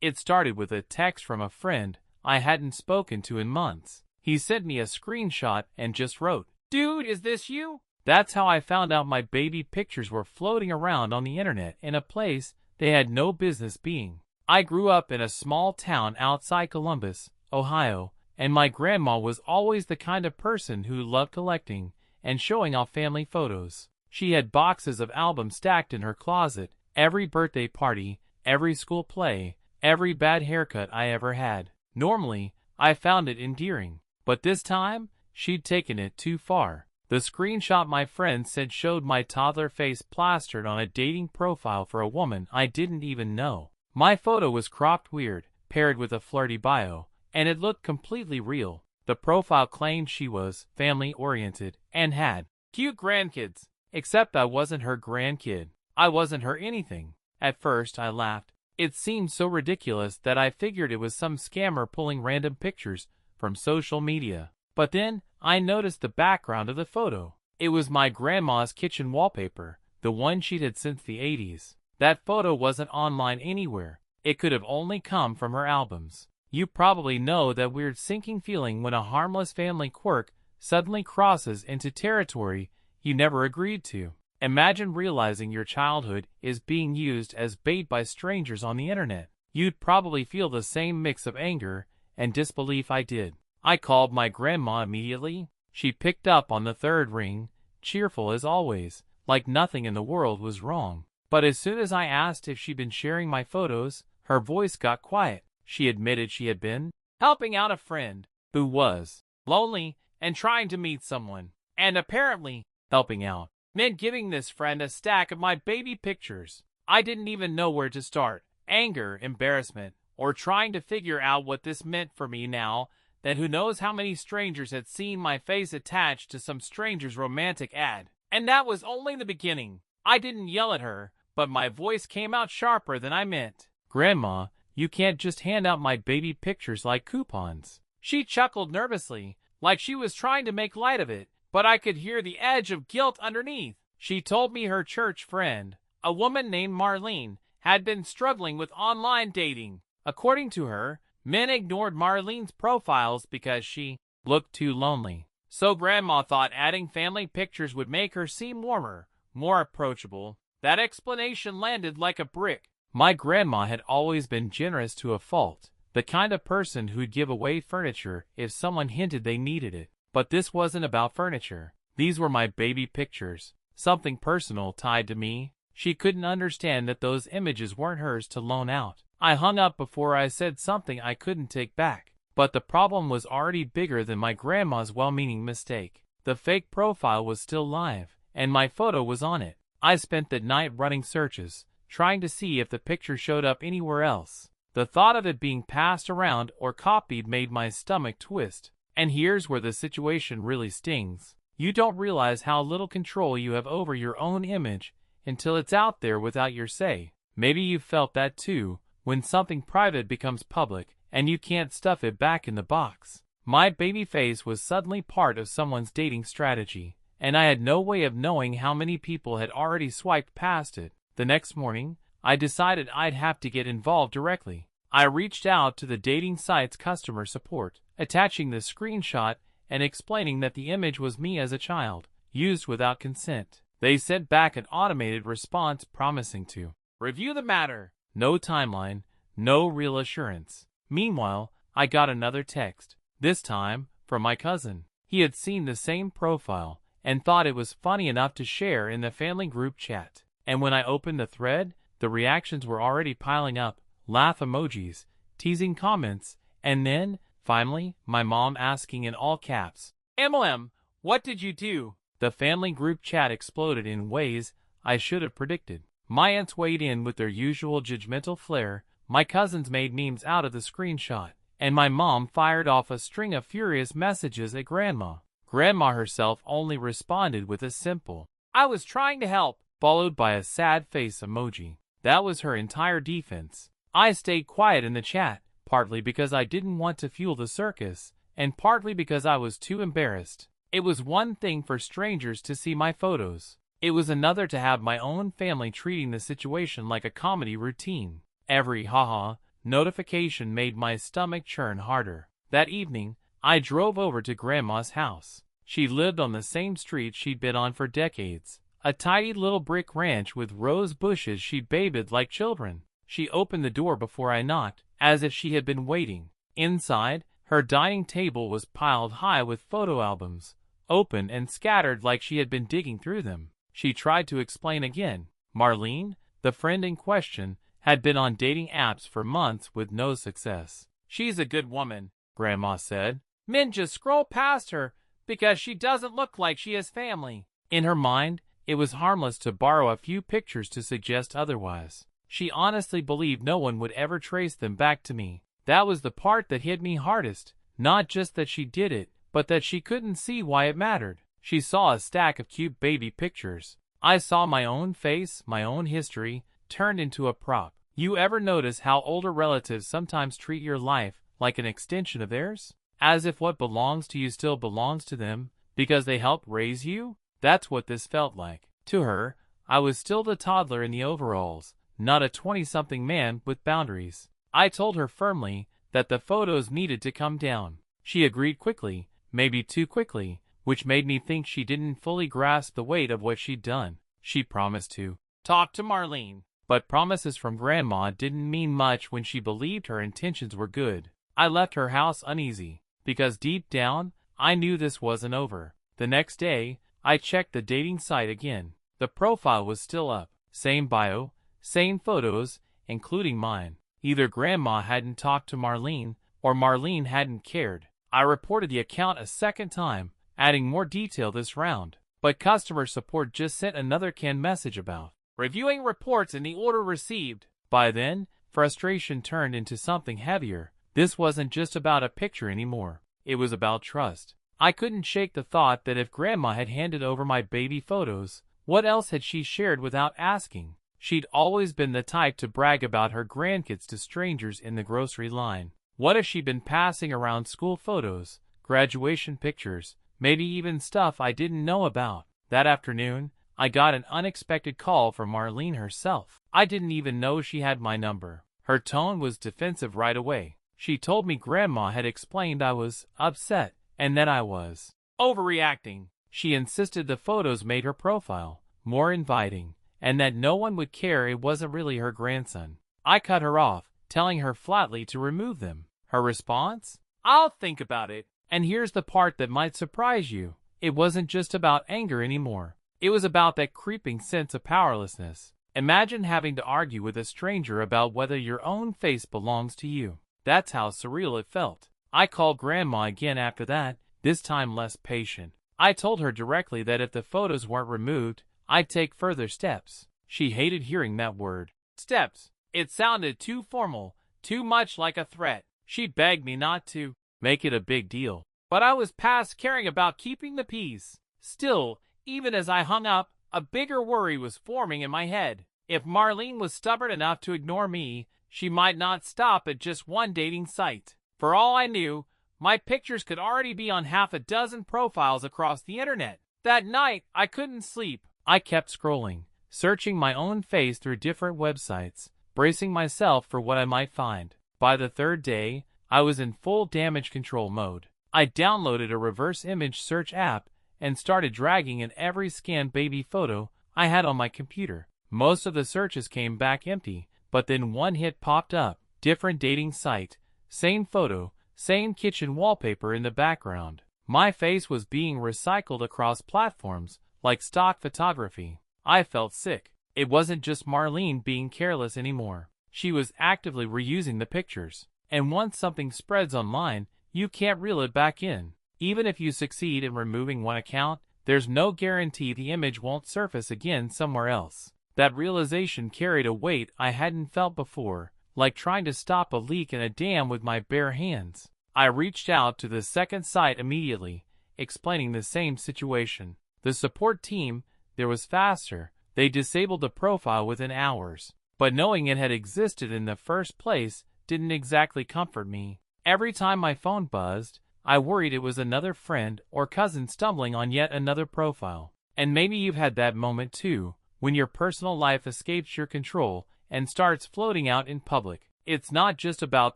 It started with a text from a friend I hadn't spoken to in months. He sent me a screenshot and just wrote, "Dude, is this you?" That's how I found out my baby pictures were floating around on the internet in a place they had no business being. I grew up in a small town outside Columbus, Ohio, and my grandma was always the kind of person who loved collecting and showing off family photos. She had boxes of albums stacked in her closet, every birthday party, every school play, every bad haircut I ever had. Normally, I found it endearing, but this time, she'd taken it too far. The screenshot my friend sent showed my toddler face plastered on a dating profile for a woman I didn't even know. My photo was cropped weird, paired with a flirty bio, and it looked completely real. The profile claimed she was family-oriented and had cute grandkids, except I wasn't her grandkid. I wasn't her anything. At first, I laughed. It seemed so ridiculous that I figured it was some scammer pulling random pictures from social media. But then, I noticed the background of the photo. It was my grandma's kitchen wallpaper, the one she'd had since the 80s. That photo wasn't online anywhere. It could have only come from her albums. You probably know that weird sinking feeling when a harmless family quirk suddenly crosses into territory you never agreed to. Imagine realizing your childhood is being used as bait by strangers on the internet. You'd probably feel the same mix of anger and disbelief I did. I called my grandma immediately. She picked up on the third ring, cheerful as always, like nothing in the world was wrong. But as soon as I asked if she'd been sharing my photos, her voice got quiet. She admitted she had been helping out a friend who was lonely and trying to meet someone. And apparently, helping out meant giving this friend a stack of my baby pictures. I didn't even know where to start. Anger, embarrassment, or trying to figure out what this meant for me now that who knows how many strangers had seen my face attached to some stranger's romantic ad. And that was only the beginning. I didn't yell at her, but my voice came out sharper than I meant. "Grandma, you can't just hand out my baby pictures like coupons." She chuckled nervously, like she was trying to make light of it, but I could hear the edge of guilt underneath. She told me her church friend, a woman named Marlene, had been struggling with online dating. According to her, men ignored Marlene's profiles because she looked too lonely. So Grandma thought adding family pictures would make her seem warmer, more approachable. That explanation landed like a brick. My grandma had always been generous to a fault, the kind of person who'd give away furniture if someone hinted they needed it. But this wasn't about furniture. These were my baby pictures, something personal tied to me. She couldn't understand that those images weren't hers to loan out. I hung up before I said something I couldn't take back. But the problem was already bigger than my grandma's well-meaning mistake. The fake profile was still live, and my photo was on it. I spent the night running searches, trying to see if the picture showed up anywhere else. The thought of it being passed around or copied made my stomach twist. And here's where the situation really stings. You don't realize how little control you have over your own image until it's out there without your say. Maybe you've felt that too, when something private becomes public and you can't stuff it back in the box. My baby face was suddenly part of someone's dating strategy, and I had no way of knowing how many people had already swiped past it. The next morning, I decided I'd have to get involved directly. I reached out to the dating site's customer support, attaching the screenshot and explaining that the image was me as a child, used without consent. They sent back an automated response promising to review the matter. No timeline, no real assurance. Meanwhile, I got another text, this time from my cousin. He had seen the same profile and thought it was funny enough to share in the family group chat. And when I opened the thread, the reactions were already piling up. Laugh emojis, teasing comments, and then, finally, my mom asking in all caps, "MLM, what did you do?" The family group chat exploded in ways I should have predicted. My aunts weighed in with their usual judgmental flair, my cousins made memes out of the screenshot, and my mom fired off a string of furious messages at Grandma. Grandma herself only responded with a simple, "I was trying to help," followed by a sad face emoji. That was her entire defense. I stayed quiet in the chat, partly because I didn't want to fuel the circus, and partly because I was too embarrassed. It was one thing for strangers to see my photos. It was another to have my own family treating the situation like a comedy routine. Every haha, notification made my stomach churn harder. That evening, I drove over to Grandma's house. She lived on the same street she'd been on for decades, a tidy little brick ranch with rose bushes she'd bathed like children. She opened the door before I knocked, as if she had been waiting. Inside, her dining table was piled high with photo albums, open and scattered like she had been digging through them. She tried to explain again. Marlene, the friend in question, had been on dating apps for months with no success. "She's a good woman," Grandma said. "Men just scroll past her because she doesn't look like she has family." In her mind, it was harmless to borrow a few pictures to suggest otherwise. She honestly believed no one would ever trace them back to me. That was the part that hit me hardest. Not just that she did it, but that she couldn't see why it mattered. She saw a stack of cute baby pictures. I saw my own face, my own history, turned into a prop. You ever notice how older relatives sometimes treat your life like an extension of theirs? As if what belongs to you still belongs to them, because they helped raise you? That's what this felt like. To her, I was still the toddler in the overalls, not a 20-something man with boundaries. I told her firmly that the photos needed to come down. She agreed quickly, maybe too quickly, which made me think she didn't fully grasp the weight of what she'd done. She promised to talk to Marlene, but promises from Grandma didn't mean much when she believed her intentions were good. I left her house uneasy, because deep down, I knew this wasn't over. The next day, I checked the dating site again. The profile was still up. Same bio, same photos, including mine. Either Grandma hadn't talked to Marlene, or Marlene hadn't cared. I reported the account a second time, adding more detail this round. But customer support just sent another canned message about reviewing reports in the order received. By then, frustration turned into something heavier. This wasn't just about a picture anymore. It was about trust. I couldn't shake the thought that if Grandma had handed over my baby photos, what else had she shared without asking? She'd always been the type to brag about her grandkids to strangers in the grocery line. What if she'd been passing around school photos, graduation pictures, maybe even stuff I didn't know about? That afternoon, I got an unexpected call from Marlene herself. I didn't even know she had my number. Her tone was defensive right away. She told me Grandma had explained I was upset, and that I was overreacting. She insisted the photos made her profile more inviting, and that no one would care it wasn't really her grandson. I cut her off, telling her flatly to remove them. Her response? "I'll think about it." And here's the part that might surprise you. It wasn't just about anger anymore. It was about that creeping sense of powerlessness. Imagine having to argue with a stranger about whether your own face belongs to you. That's how surreal it felt. I called Grandma again after that, this time less patient. I told her directly that if the photos weren't removed, I'd take further steps. She hated hearing that word. Steps. It sounded too formal, too much like a threat. She begged me not to make it a big deal. But I was past caring about keeping the peace. Still, even as I hung up, a bigger worry was forming in my head. If Marlene was stubborn enough to ignore me, she might not stop at just one dating site. For all I knew, my pictures could already be on half a dozen profiles across the internet. That night, I couldn't sleep. I kept scrolling, searching my own face through different websites, bracing myself for what I might find. By the third day, I was in full damage control mode. I downloaded a reverse image search app and started dragging in every scanned baby photo I had on my computer. Most of the searches came back empty, but then one hit popped up. Different dating site, same photo, same kitchen wallpaper in the background. My face was being recycled across platforms, like stock photography. I felt sick. It wasn't just Marlene being careless anymore. She was actively reusing the pictures. And once something spreads online, you can't reel it back in. Even if you succeed in removing one account, there's no guarantee the image won't surface again somewhere else. That realization carried a weight I hadn't felt before, like trying to stop a leak in a dam with my bare hands. I reached out to the second site immediately, explaining the same situation. The support team there was faster. They disabled the profile within hours. But knowing it had existed in the first place didn't exactly comfort me. Every time my phone buzzed, I worried it was another friend or cousin stumbling on yet another profile. And maybe you've had that moment too, when your personal life escapes your control and starts floating out in public. It's not just about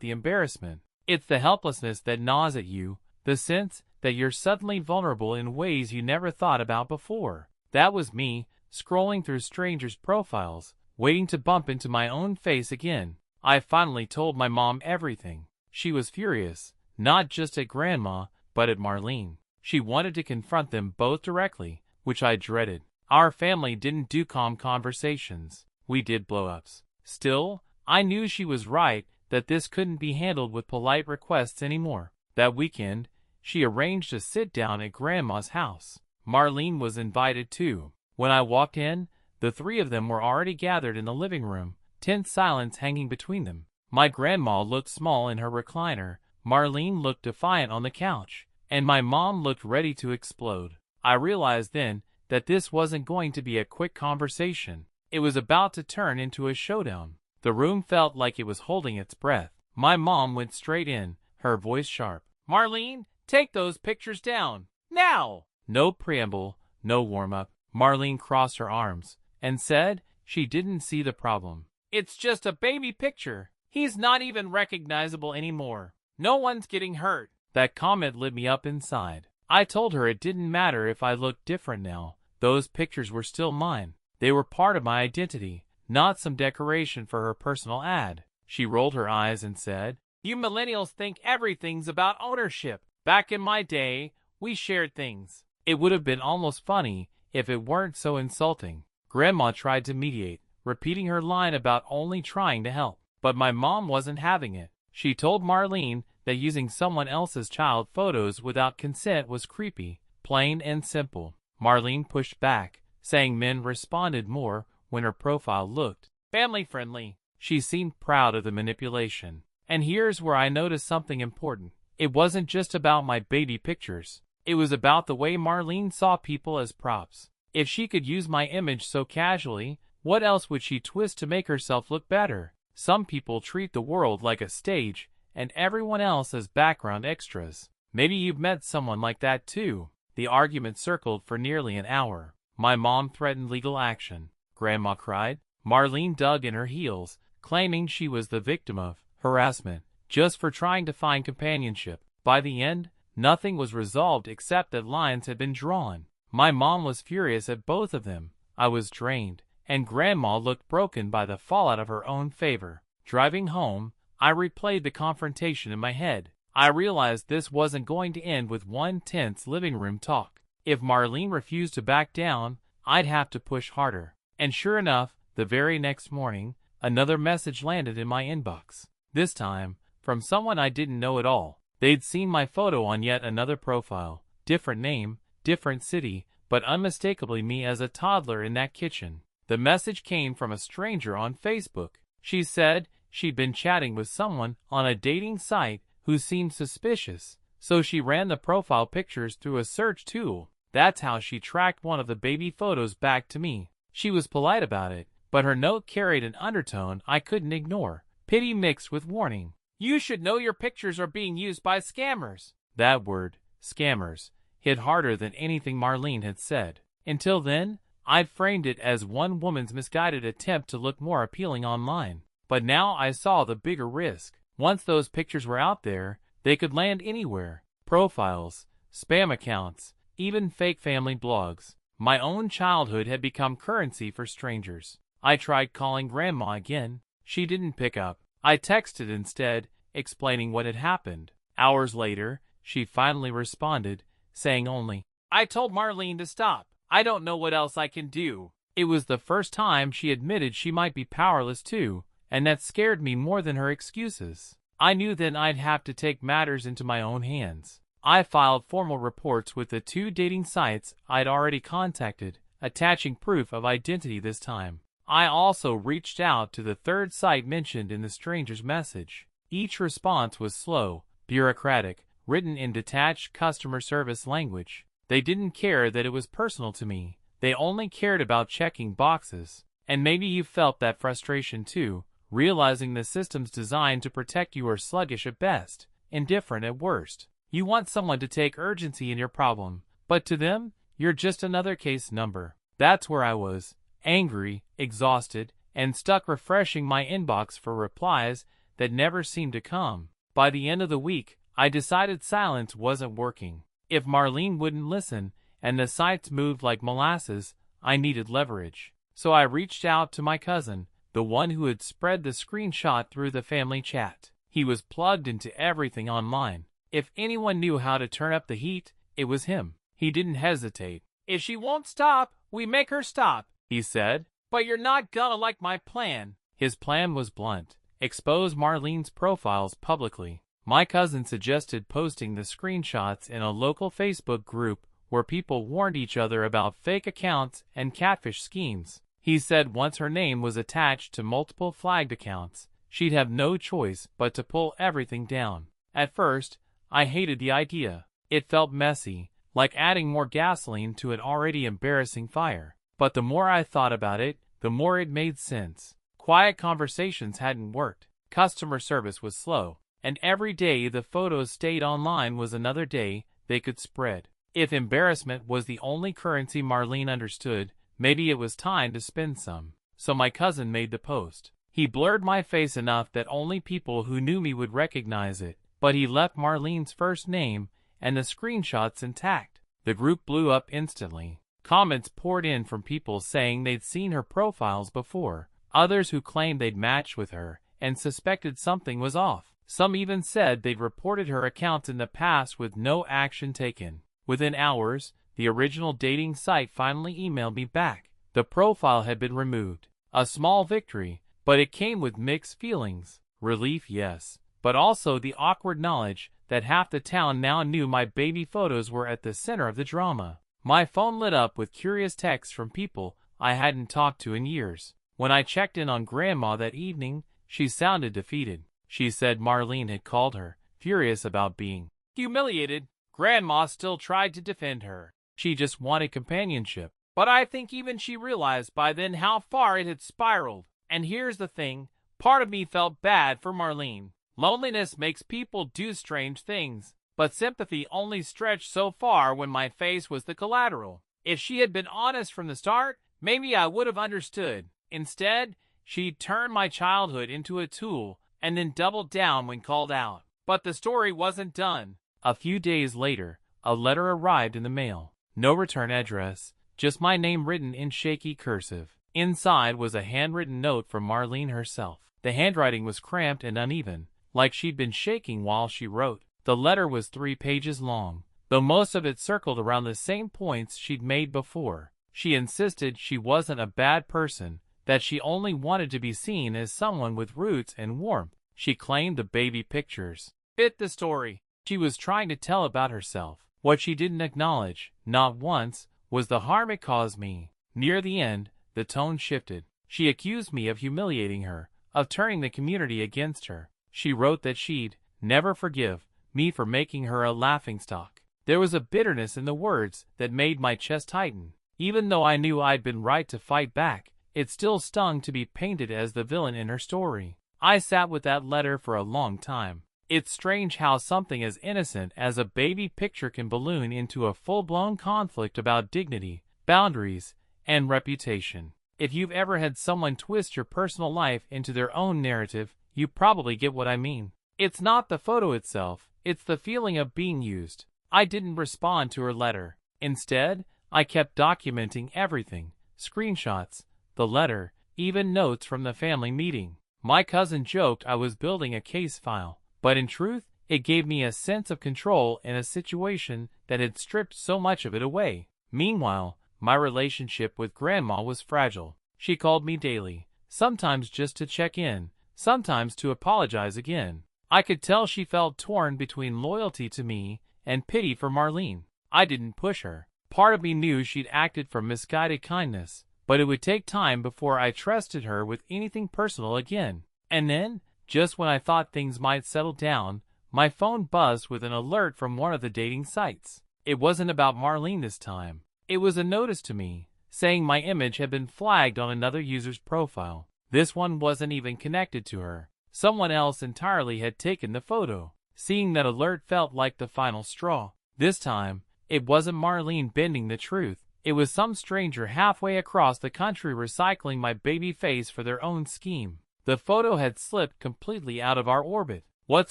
the embarrassment. It's the helplessness that gnaws at you, the sense that you're suddenly vulnerable in ways you never thought about before. That was me, scrolling through strangers' profiles, waiting to bump into my own face again. I finally told my mom everything. She was furious, not just at Grandma, but at Marlene. She wanted to confront them both directly, which I dreaded. Our family didn't do calm conversations. We did blow-ups. Still, I knew she was right, that this couldn't be handled with polite requests anymore. That weekend, she arranged a sit-down at Grandma's house. Marlene was invited too. When I walked in, the three of them were already gathered in the living room, tense silence hanging between them. My grandma looked small in her recliner, Marlene looked defiant on the couch, and my mom looked ready to explode. I realized then that this wasn't going to be a quick conversation. It was about to turn into a showdown. The room felt like it was holding its breath. My mom went straight in, her voice sharp. "Marlene, take those pictures down. Now!" No preamble, no warm-up. Marlene crossed her arms and said she didn't see the problem. "It's just a baby picture. He's not even recognizable anymore. No one's getting hurt." That comment lit me up inside. I told her it didn't matter if I looked different now. Those pictures were still mine. They were part of my identity, not some decoration for her personal ad. She rolled her eyes and said, "You millennials think everything's about ownership. Back in my day, we shared things." It would have been almost funny if it weren't so insulting. Grandma tried to mediate, repeating her line about only trying to help. But my mom wasn't having it. She told Marlene that using someone else's child photos without consent was creepy, plain and simple. Marlene pushed back, saying men responded more when her profile looked family-friendly. She seemed proud of the manipulation. And here's where I noticed something important. It wasn't just about my baby pictures. It was about the way Marlene saw people as props. If she could use my image so casually, what else would she twist to make herself look better? Some people treat the world like a stage, and everyone else as background extras. Maybe you've met someone like that too. The argument circled for nearly an hour. My mom threatened legal action. Grandma cried. Marlene dug in her heels, claiming she was the victim of harassment, just for trying to find companionship. By the end, nothing was resolved except that lines had been drawn. My mom was furious at both of them. I was drained, and Grandma looked broken by the fallout of her own favor. Driving home, I replayed the confrontation in my head. I realized this wasn't going to end with one tense living room talk. If Marlene refused to back down, I'd have to push harder. And sure enough, the very next morning, another message landed in my inbox. This time, from someone I didn't know at all. They'd seen my photo on yet another profile. Different name, different city, but unmistakably me as a toddler in that kitchen. The message came from a stranger on Facebook. She said she'd been chatting with someone on a dating site who seemed suspicious, so she ran the profile pictures through a search tool. That's how she tracked one of the baby photos back to me. She was polite about it, but her note carried an undertone I couldn't ignore. Pity mixed with warning. "You should know your pictures are being used by scammers." That word, scammers, hit harder than anything Marlene had said. Until then, I'd framed it as one woman's misguided attempt to look more appealing online. But now I saw the bigger risk. Once those pictures were out there, they could land anywhere. Profiles, spam accounts, even fake family blogs. My own childhood had become currency for strangers. I tried calling Grandma again. She didn't pick up. I texted instead, explaining what had happened. Hours later, she finally responded, saying only, "I told Marlene to stop. I don't know what else I can do." It was the first time she admitted she might be powerless too, and that scared me more than her excuses. I knew then I'd have to take matters into my own hands. I filed formal reports with the 2 dating sites I'd already contacted, attaching proof of identity this time. I also reached out to the 3rd site mentioned in the stranger's message. Each response was slow, bureaucratic, written in detached customer service language. They didn't care that it was personal to me. They only cared about checking boxes. And maybe you felt that frustration too, realizing the system's designed to protect you are sluggish at best, indifferent at worst. You want someone to take urgency in your problem, but to them, you're just another case number. That's where I was, angry, exhausted, and stuck refreshing my inbox for replies that never seemed to come. By the end of the week, I decided silence wasn't working. If Marlene wouldn't listen, and the sites moved like molasses, I needed leverage. So I reached out to my cousin, the one who had spread the screenshot through the family chat. He was plugged into everything online. If anyone knew how to turn up the heat, it was him. He didn't hesitate. "If she won't stop, we make her stop," he said. "But you're not gonna like my plan." His plan was blunt. Expose Marlene's profiles publicly. My cousin suggested posting the screenshots in a local Facebook group where people warned each other about fake accounts and catfish schemes. He said once her name was attached to multiple flagged accounts, she'd have no choice but to pull everything down. At first, I hated the idea. It felt messy, like adding more gasoline to an already embarrassing fire. But the more I thought about it, the more it made sense. Quiet conversations hadn't worked. Customer service was slow. And every day the photos stayed online was another day they could spread. If embarrassment was the only currency Marlene understood, maybe it was time to spend some. So my cousin made the post. He blurred my face enough that only people who knew me would recognize it, but he left Marlene's first name and the screenshots intact. The group blew up instantly. Comments poured in from people saying they'd seen her profiles before, others who claimed they'd matched with her and suspected something was off. Some even said they'd reported her accounts in the past with no action taken. Within hours, the original dating site finally emailed me back. The profile had been removed. A small victory, but it came with mixed feelings. Relief, yes, but also the awkward knowledge that half the town now knew my baby photos were at the center of the drama. My phone lit up with curious texts from people I hadn't talked to in years. When I checked in on Grandma that evening, she sounded defeated. She said Marlene had called her, furious about being humiliated. Grandma still tried to defend her. She just wanted companionship. But I think even she realized by then how far it had spiraled. And here's the thing, part of me felt bad for Marlene. Loneliness makes people do strange things, but sympathy only stretched so far when my face was the collateral. If she had been honest from the start, maybe I would have understood. Instead, she turned my childhood into a tool and then doubled down when called out. But the story wasn't done. A few days later, a letter arrived in the mail. No return address, just my name written in shaky cursive. Inside was a handwritten note from Marlene herself. The handwriting was cramped and uneven, like she'd been shaking while she wrote. The letter was 3 pages long, though most of it circled around the same points she'd made before. She insisted she wasn't a bad person, that she only wanted to be seen as someone with roots and warmth. She claimed the baby pictures fit the story she was trying to tell about herself. What she didn't acknowledge, not once, was the harm it caused me. Near the end, the tone shifted. She accused me of humiliating her, of turning the community against her. She wrote that she'd never forgive me for making her a laughingstock. There was a bitterness in the words that made my chest tighten. Even though I knew I'd been right to fight back, it still stung to be painted as the villain in her story. I sat with that letter for a long time. It's strange how something as innocent as a baby picture can balloon into a full-blown conflict about dignity, boundaries, and reputation. If you've ever had someone twist your personal life into their own narrative, you probably get what I mean. It's not the photo itself, it's the feeling of being used. I didn't respond to her letter. Instead, I kept documenting everything, screenshots, the letter, even notes from the family meeting. My cousin joked I was building a case file, but in truth, it gave me a sense of control in a situation that had stripped so much of it away. Meanwhile, my relationship with Grandma was fragile. She called me daily, sometimes just to check in, sometimes to apologize again. I could tell she felt torn between loyalty to me and pity for Marlene. I didn't push her. Part of me knew she'd acted from misguided kindness, but it would take time before I trusted her with anything personal again. And then, just when I thought things might settle down, my phone buzzed with an alert from one of the dating sites. It wasn't about Marlene this time. It was a notice to me, saying my image had been flagged on another user's profile. This one wasn't even connected to her. Someone else entirely had taken the photo. Seeing that alert felt like the final straw. This time, it wasn't Marlene bending the truth. It was some stranger halfway across the country recycling my baby face for their own scheme. The photo had slipped completely out of our orbit. What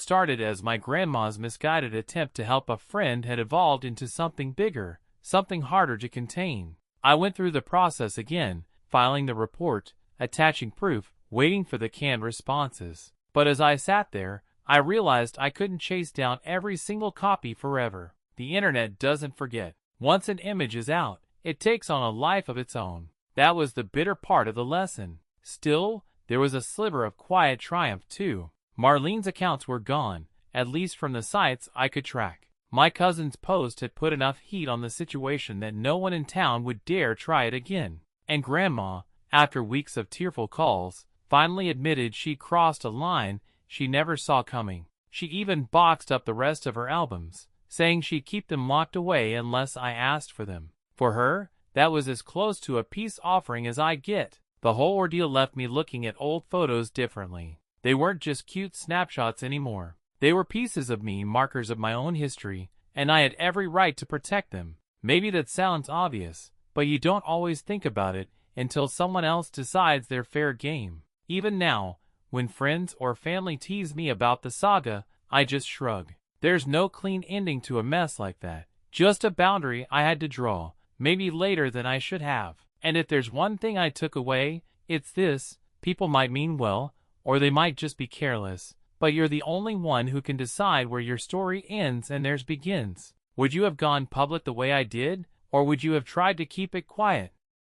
started as my grandma's misguided attempt to help a friend had evolved into something bigger, something harder to contain. I went through the process again, filing the report, attaching proof, waiting for the canned responses. But as I sat there, I realized I couldn't chase down every single copy forever. The internet doesn't forget. Once an image is out, it takes on a life of its own. That was the bitter part of the lesson. Still, there was a sliver of quiet triumph too. Marlene's accounts were gone, at least from the sites I could track. My cousin's post had put enough heat on the situation that no one in town would dare try it again. And Grandma, after weeks of tearful calls, finally admitted she crossed a line she never saw coming. She even boxed up the rest of her albums, saying she'd keep them locked away unless I asked for them. For her, that was as close to a peace offering as I'd get. The whole ordeal left me looking at old photos differently. They weren't just cute snapshots anymore. They were pieces of me, markers of my own history, and I had every right to protect them. Maybe that sounds obvious, but you don't always think about it until someone else decides they're fair game. Even now, when friends or family tease me about the saga, I just shrug. There's no clean ending to a mess like that. Just a boundary I had to draw, maybe later than I should have. And if there's one thing I took away, it's this: people might mean well, or they might just be careless, but you're the only one who can decide where your story ends and theirs begins. Would you have gone public the way I did, or would you have tried to keep it quiet?